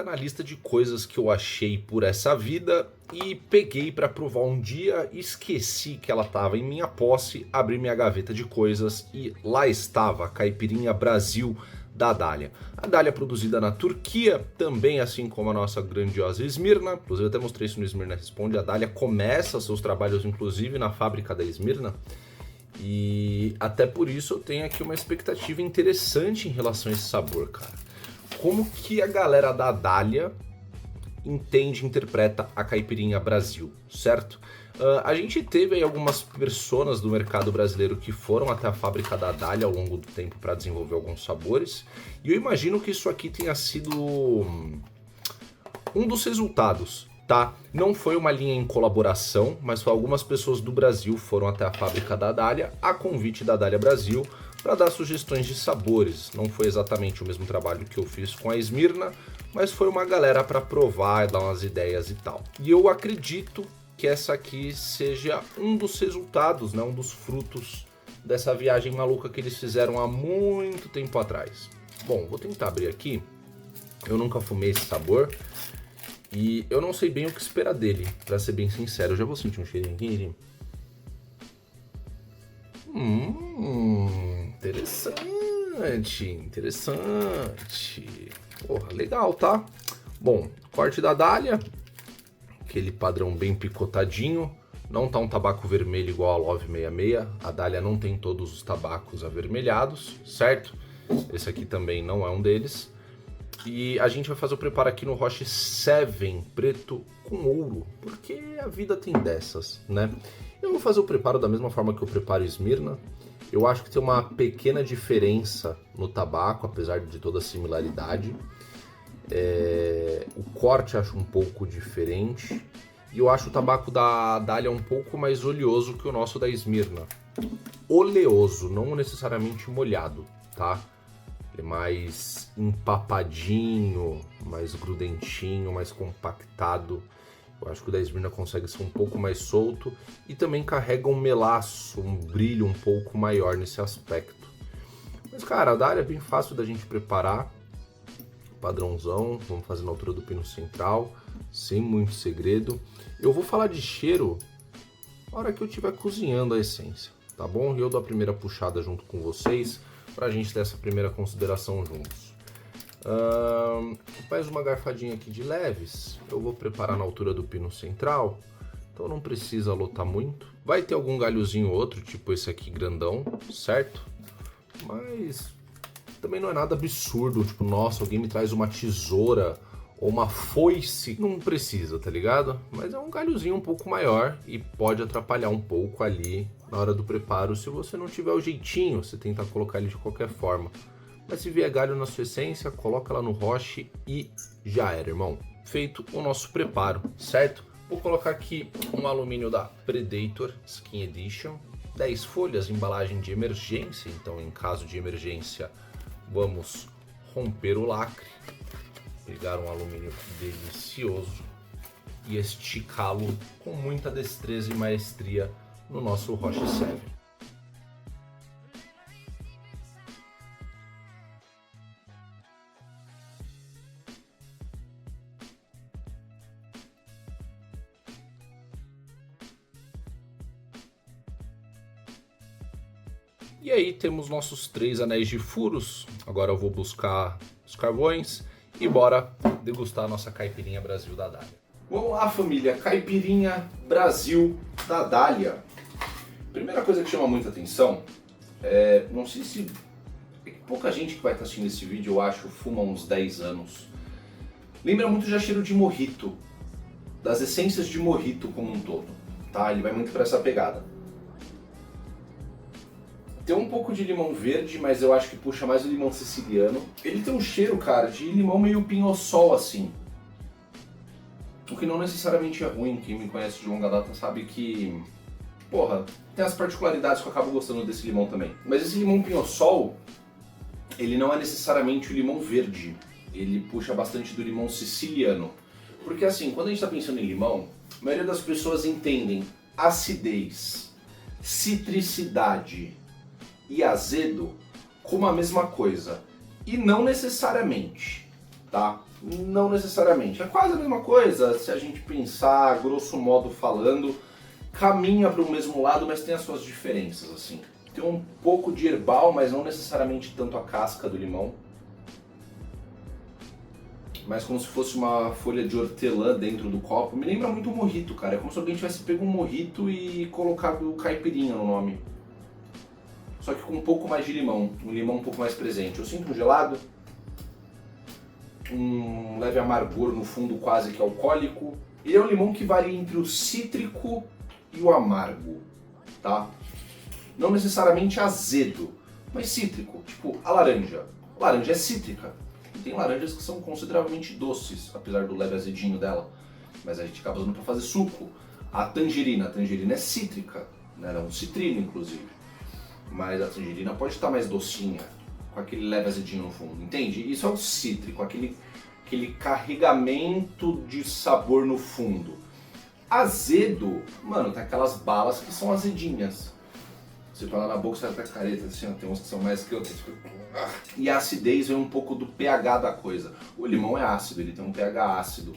na lista de coisas que eu achei por essa vida e peguei para provar um dia, esqueci que ela estava em minha posse, abri minha gaveta de coisas e lá estava a caipirinha Brasil da Dália. A Dália é produzida na Turquia, também assim como a nossa grandiosa Esmirna. Inclusive eu até mostrei isso no Esmirna Responde. A Dália começa seus trabalhos inclusive na fábrica da Esmirna. E até por isso eu tenho aqui uma expectativa interessante em relação a esse sabor, cara. Como que a galera da Dália entende e interpreta a caipirinha Brasil, certo? A gente teve aí algumas personas do mercado brasileiro que foram até a fábrica da Dália ao longo do tempo para desenvolver alguns sabores. E eu imagino que isso aqui tenha sido um dos resultados, tá? Não foi uma linha em colaboração, mas algumas pessoas do Brasil foram até a fábrica da Dália a convite da Dália Brasil para dar sugestões de sabores. Não foi exatamente o mesmo trabalho que eu fiz com a Esmirna, mas foi uma galera para provar e dar umas ideias e tal. E eu acredito que essa aqui seja um dos resultados, né, um dos frutos dessa viagem maluca que eles fizeram há muito tempo atrás. Bom, vou tentar abrir aqui. Eu nunca fumei esse sabor e eu não sei bem o que esperar dele, para ser bem sincero. Eu já vou sentir um cheirinho aqui. Interessante. Porra, legal, tá? Bom, corte da Dália. Aquele padrão bem picotadinho. Não tá um tabaco vermelho igual a Love 66. A Dália não tem todos os tabacos avermelhados, certo? Esse aqui também não é um deles. E a gente vai fazer o preparo aqui no Roche 7 preto com ouro, porque a vida tem dessas, né? Eu vou fazer o preparo da mesma forma que eu preparo Esmirna. Eu acho que tem uma pequena diferença no tabaco, apesar de toda a similaridade. O corte eu acho um pouco diferente. E eu acho o tabaco da Dália um pouco mais oleoso que o nosso da Esmirna. Oleoso, não necessariamente molhado, tá? Ele é mais empapadinho, mais grudentinho, mais compactado. Eu acho que o da Esmirna consegue ser um pouco mais solto e também carrega um melaço, um brilho um pouco maior nesse aspecto. Mas cara, a Dália é bem fácil da gente preparar. Padrãozão, vamos fazer na altura do pino central, sem muito segredo. Eu vou falar de cheiro na hora que eu estiver cozinhando a essência, tá bom? E eu dou a primeira puxada junto com vocês, pra gente ter essa primeira consideração juntos. Mais uma garfadinha aqui de leves, eu vou preparar na altura do pino central, então não precisa lotar muito. Vai ter algum galhozinho ou outro, tipo esse aqui grandão, certo? Mas também não é nada absurdo, tipo, nossa, alguém me traz uma tesoura ou uma foice. Não precisa, tá ligado? Mas é um galhozinho um pouco maior e pode atrapalhar um pouco ali na hora do preparo. Se você não tiver o jeitinho, você tenta colocar ele de qualquer forma. Mas se vier galho na sua essência, coloca lá no roche e já era, irmão. Feito o nosso preparo, certo? Vou colocar aqui um alumínio da Predator Skin Edition. 10 folhas, embalagem de emergência, então em caso de emergência vamos romper o lacre, pegar um alumínio delicioso e esticá-lo com muita destreza e maestria no nosso Roche 7. E aí temos nossos 3 anéis de furos. Agora eu vou buscar os carvões e bora degustar a nossa caipirinha Brasil da Dália. Vamos lá, família, caipirinha Brasil da Dália. Primeira coisa que chama muita atenção não sei se pouca gente que vai estar assistindo esse vídeo, eu acho, fuma uns 10 anos. Lembra muito já cheiro de mojito, das essências de mojito como um todo, tá? Ele vai muito para essa pegada. Tem um pouco de limão verde, mas eu acho que puxa mais o limão siciliano. Ele tem um cheiro, cara, de limão meio pinho-sol, assim. O que não necessariamente é ruim. Quem me conhece de longa data sabe que, porra, tem as particularidades que eu acabo gostando desse limão também. Mas esse limão pinho-sol, ele não é necessariamente o limão verde. Ele puxa bastante do limão siciliano. Porque assim, quando a gente tá pensando em limão, a maioria das pessoas entendem acidez, citricidade e azedo como a mesma coisa. E não necessariamente, tá? Não necessariamente. É quase a mesma coisa, se a gente pensar, grosso modo falando, caminha para o mesmo lado, mas tem as suas diferenças, assim. Tem um pouco de herbal, mas não necessariamente tanto a casca do limão. Mas como se fosse uma folha de hortelã dentro do copo. Me lembra muito um mojito, cara. É como se alguém tivesse pego um mojito e colocado caipirinha no nome. Só que com um pouco mais de limão. Um limão um pouco mais presente. Eu sinto um gelado. Um leve amargor no fundo quase que alcoólico. Ele é um limão que varia entre o cítrico e o amargo, tá? Não necessariamente azedo, mas cítrico, tipo a laranja. A laranja é cítrica. E tem laranjas que são consideravelmente doces, apesar do leve azedinho dela. Mas a gente acaba usando para fazer suco. A tangerina é cítrica, né? Ela é um citrino, inclusive. Mas a tangerina pode estar mais docinha, com aquele leve azedinho no fundo, entende? Isso é o cítrico, aquele carregamento de sabor no fundo. Azedo, mano, tem aquelas balas que são azedinhas. Você fala na boca, você vai até careta, assim, ó, tem uns que são mais que outros. E a acidez vem um pouco do pH da coisa. O limão é ácido, ele tem um pH ácido.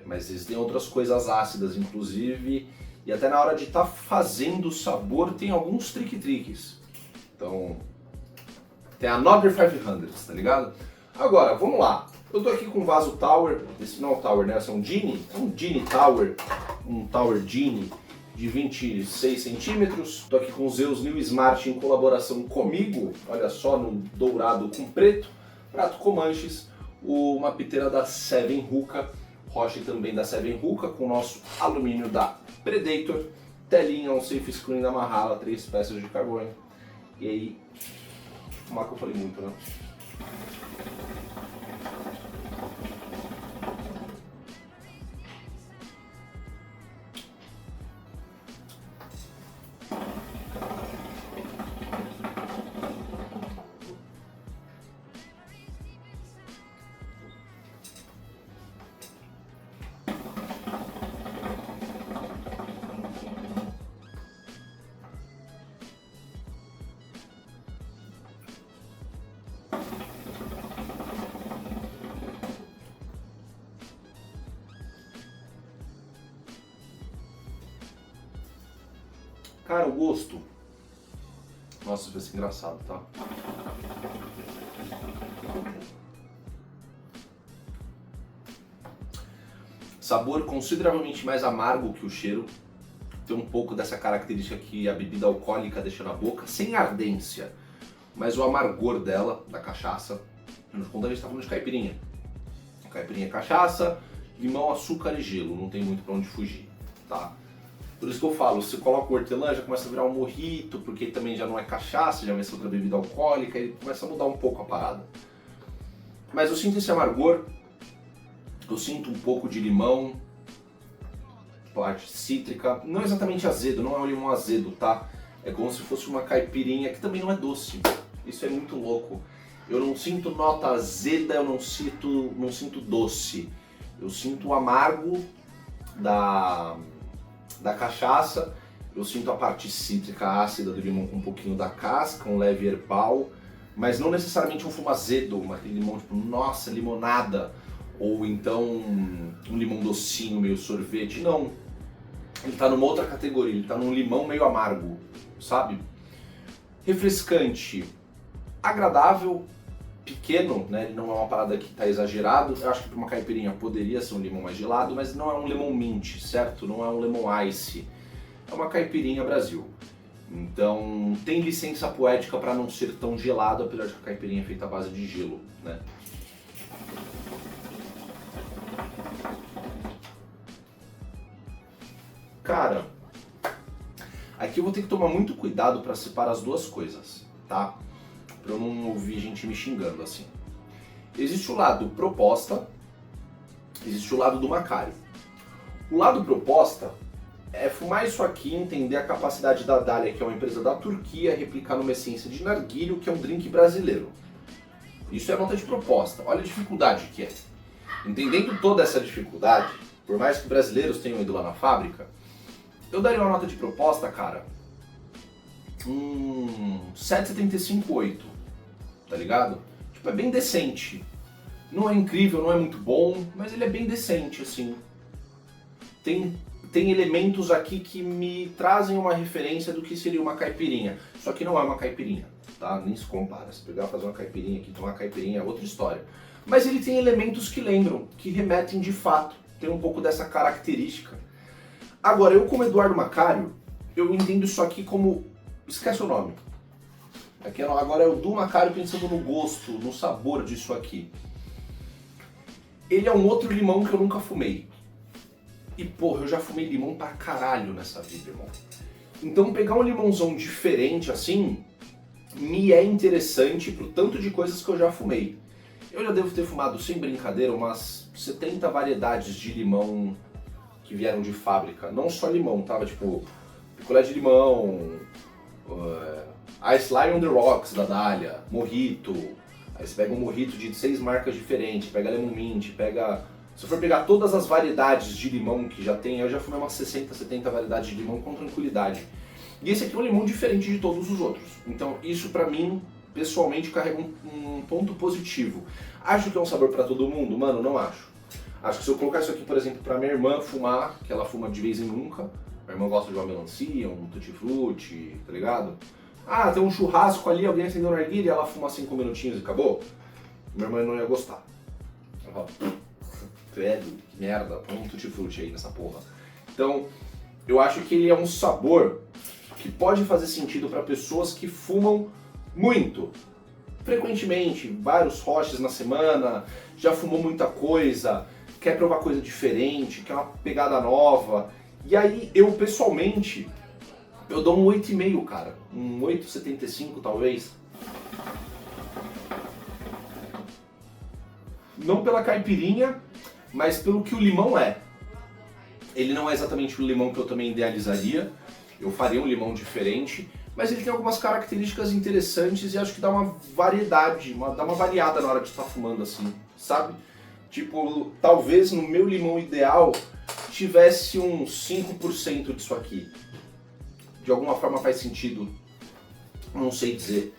Mas existem outras coisas ácidas, inclusive, e até na hora de estar fazendo o sabor tem alguns triques. Então, tem a Another 500, tá ligado? Agora, vamos lá. Eu tô aqui com um vaso Tower, esse não é um Tower, né? Esse é um Genie. É um Genie Tower, um Tower Genie de 26 centímetros. Tô aqui com o Zeus New Smart em colaboração comigo, olha só, no dourado com preto. Prato Comanches, uma piteira da Seven Hookah, roche também da Seven Hookah, com o nosso alumínio da Predator, telinha, um safe screen da Mahala, 3 peças de carbono. E aí, uma que eu falei muito, né? Cara, o gosto... Nossa, vai ser engraçado, tá? Sabor consideravelmente mais amargo que o cheiro. Tem um pouco dessa característica que a bebida alcoólica deixa na boca, sem ardência. Mas o amargor dela, da cachaça... No fundo a gente tá falando de caipirinha. Caipirinha é cachaça, limão, açúcar e gelo. Não tem muito pra onde fugir, tá? Por isso que eu falo, se coloca o hortelã já começa a virar um mojito, porque também já não é cachaça, já vai ser outra bebida alcoólica, e começa a mudar um pouco a parada. Mas eu sinto esse amargor, eu sinto um pouco de limão, parte cítrica, não exatamente azedo, não é um limão azedo, tá? É como se fosse uma caipirinha, que também não é doce, isso é muito louco. Eu não sinto nota azeda, eu não sinto doce, eu sinto o amargo da cachaça, eu sinto a parte cítrica ácida do limão com um pouquinho da casca, um leve herbal, mas não necessariamente um fumo azedo, aquele limão tipo, nossa, limonada, ou então um limão docinho, meio sorvete, não. Ele tá numa outra categoria, ele tá num limão meio amargo, sabe? Refrescante, agradável, pequeno, né? Ele não é uma parada que tá exagerado. Eu acho que para uma caipirinha poderia ser um limão mais gelado, mas não é um lemon mint, certo? Não é um lemon ice. É uma caipirinha Brasil. Então tem licença poética para não ser tão gelado, apesar de que a caipirinha é feita à base de gelo, né? Cara, aqui eu vou ter que tomar muito cuidado para separar as duas coisas, tá? Pra eu não ouvir gente me xingando assim. Existe o lado proposta, existe o lado do Macari. O lado proposta é fumar isso aqui, entender a capacidade da Dália, que é uma empresa da Turquia, replicar numa essência de narguilho, que é um drink brasileiro. Isso é nota de proposta. Olha a dificuldade que é. Entendendo toda essa dificuldade, por mais que brasileiros tenham ido lá na fábrica, eu daria uma nota de proposta, cara, 7,75, 8. Tá ligado? Tipo, é bem decente. Não é incrível, não é muito bom, mas ele é bem decente, assim. Tem elementos aqui que me trazem uma referência do que seria uma caipirinha. Só que não é uma caipirinha, tá? Nem se compara. Se pegar e fazer uma caipirinha aqui, tomar uma caipirinha é outra história. Mas ele tem elementos que lembram, que remetem de fato. Tem um pouco dessa característica. Agora, eu como Eduardo Macário, eu entendo isso aqui como... Esquece o nome. Agora é o Du Macário pensando no gosto, no sabor disso aqui. Ele é um outro limão que eu nunca fumei. E porra, eu já fumei limão pra caralho nessa vida, irmão. Então pegar um limãozão diferente assim, me é interessante pro tanto de coisas que eu já fumei. Eu já devo ter fumado, sem brincadeira, umas 70 variedades de limão que vieram de fábrica. Não só limão, tava tipo picolé de limão, Ice Lime on the Rocks da Dália, Mojito. Aí você pega um mojito de 6 marcas diferentes, pega Lemon Mint, pega... Se eu for pegar todas as variedades de limão que já tem, eu já fumei umas 60, 70 variedades de limão com tranquilidade. E esse aqui é um limão diferente de todos os outros. Então isso pra mim, pessoalmente, carrega um ponto positivo. Acho que é um sabor pra todo mundo? Mano, não acho. Acho que se eu colocar isso aqui, por exemplo, pra minha irmã fumar, que ela fuma de vez em nunca, minha irmã gosta de uma melancia, um tutti-frutti, tá ligado? Ah, tem um churrasco ali, alguém acendeu na narguilha e ela fuma 5 minutinhos e acabou? Minha irmã não ia gostar. Ela fala, velho, que merda, põe um tutti-frutti aí nessa porra. Então, eu acho que ele é um sabor que pode fazer sentido para pessoas que fumam muito, frequentemente, vários roches na semana, já fumou muita coisa, quer provar coisa diferente, quer uma pegada nova. E aí, eu pessoalmente, eu dou um 8,5, cara. Um 8,75 talvez. Não pela caipirinha, mas pelo que o limão é. Ele não é exatamente o limão que eu também idealizaria. Eu faria um limão diferente, mas ele tem algumas características interessantes e acho que dá uma variedade, dá uma variada na hora de estar fumando assim, sabe? Tipo, talvez no meu limão ideal tivesse uns 5% disso aqui. De alguma forma faz sentido, não sei dizer.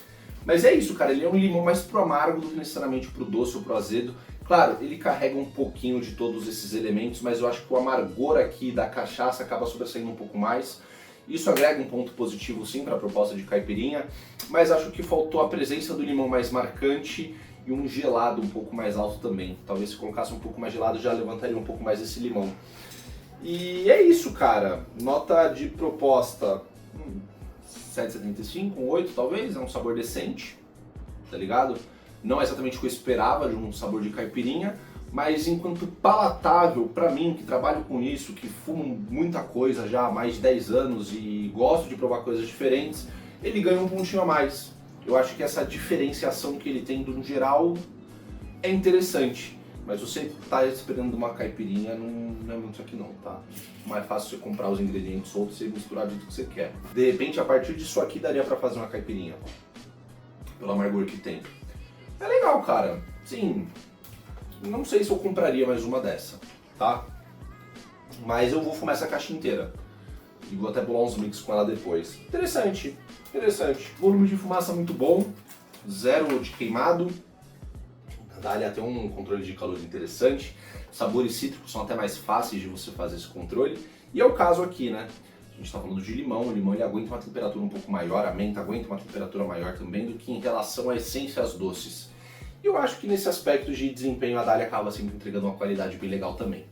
Mas é isso, cara, ele é um limão mais pro amargo do que necessariamente pro doce ou pro azedo. Claro, ele carrega um pouquinho de todos esses elementos, mas eu acho que o amargor aqui da cachaça acaba sobressaindo um pouco mais. Isso agrega um ponto positivo sim para a proposta de caipirinha, mas acho que faltou a presença do limão mais marcante e um gelado um pouco mais alto também. Talvez se colocasse um pouco mais gelado já levantaria um pouco mais esse limão. E é isso, cara. Nota de proposta 7,75, um 8 talvez, é um sabor decente, tá ligado? Não é exatamente o que eu esperava de um sabor de caipirinha, mas enquanto palatável pra mim, que trabalho com isso, que fumo muita coisa já há mais de 10 anos e gosto de provar coisas diferentes, ele ganha um pontinho a mais. Eu acho que essa diferenciação que ele tem no geral é interessante, mas você tá esperando uma caipirinha, não é muito isso aqui não, tá? Mais fácil você comprar os ingredientes soltos e misturar do jeito que você quer. De repente, a partir disso aqui daria pra fazer uma caipirinha, pelo amargor que tem. É legal, cara. Sim, não sei se eu compraria mais uma dessa, tá? Mas eu vou fumar essa caixa inteira. E vou até bolar uns mix com ela depois. Interessante, interessante. Volume de fumaça muito bom, zero de queimado. A Dália tem um controle de calor interessante. Sabores cítricos são até mais fáceis de você fazer esse controle. E é o caso aqui, né? A gente está falando de limão, o limão ele aguenta uma temperatura um pouco maior, a menta aguenta uma temperatura maior também do que em relação a essências doces. E eu acho que nesse aspecto de desempenho a Dália acaba sempre entregando uma qualidade bem legal também.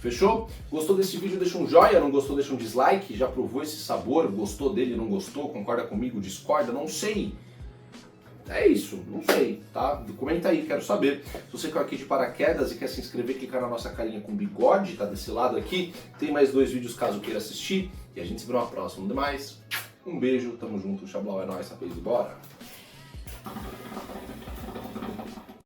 Fechou? Gostou desse vídeo? Deixa um joinha, não gostou? Deixa um dislike. Já provou esse sabor? Gostou dele? Não gostou? Concorda comigo? Discorda? Não sei. É isso, não sei, tá? Comenta aí, quero saber. Se você caiu aqui de paraquedas e quer se inscrever, clicar na nossa carinha com bigode, tá desse lado aqui. Tem mais 2 vídeos caso queira assistir. E a gente se vê numa próxima. No demais, um beijo, tamo junto, Xablau é nóis, rapaz, bora!